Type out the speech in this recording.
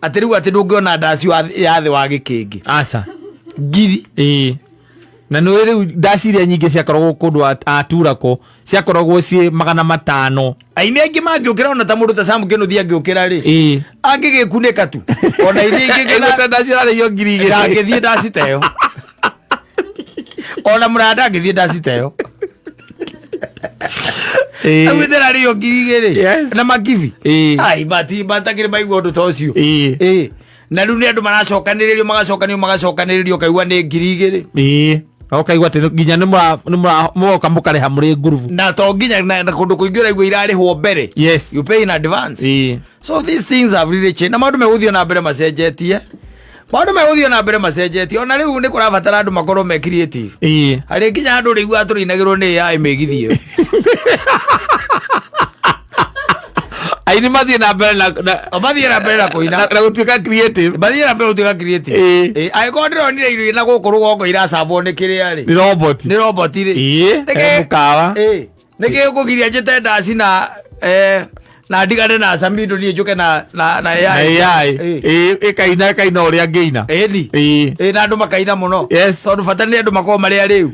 ati riu ati ndungiona ndaci ya thi wa gikingi aca ngiri na no riu ndaci iria nyingĩ ciakoragwo kũndũ aturako ciakoragwo ciĩ 500 aini aingi mangiukira ona ta mundu ta Sam Kinuthia angiukira ri angigikunĩka tu ona iria ingĩ ndaci ararĩo 2,000 angĩthiĩ ndaci teyo ona muranda angĩthiĩ ndaci teyo awithera rio 2,000 na makibi ai batakire baigua undu ta ucio na riu ni andu maracokanĩrĩrio magacokanĩrĩrio kaigua nĩ 2,000 okaigua ati nginya nĩ mũgoka mũkareha mũrĩ ngurubu na to nginya na kũndũ kũingĩ ũraigua irarĩhwo mbere you pay in advance so these things have really changed na maũndũ megũthiĩ na mbere macenjetie ona rĩu nĩ kũrabatara andũ makorwo me creative harĩ nginya andũ rĩigua tũrĩinagĩrwo nĩ AI megithio aini mathiĩ na mbere na kuina na gũtuĩka creative angĩkorwo ndĩronire irio na gũkũ rũgongo iracambwo nĩ kĩrĩa rĩ nĩ robot rĩ mũkawa nĩkĩ ũkũgiria njĩte ndaci na ndigane na Samido niĩ njũke na AI ĩkaina ũrĩa ngĩina na andũ makaina mũno tondũ bata nĩ andũ makorwo marĩ arĩu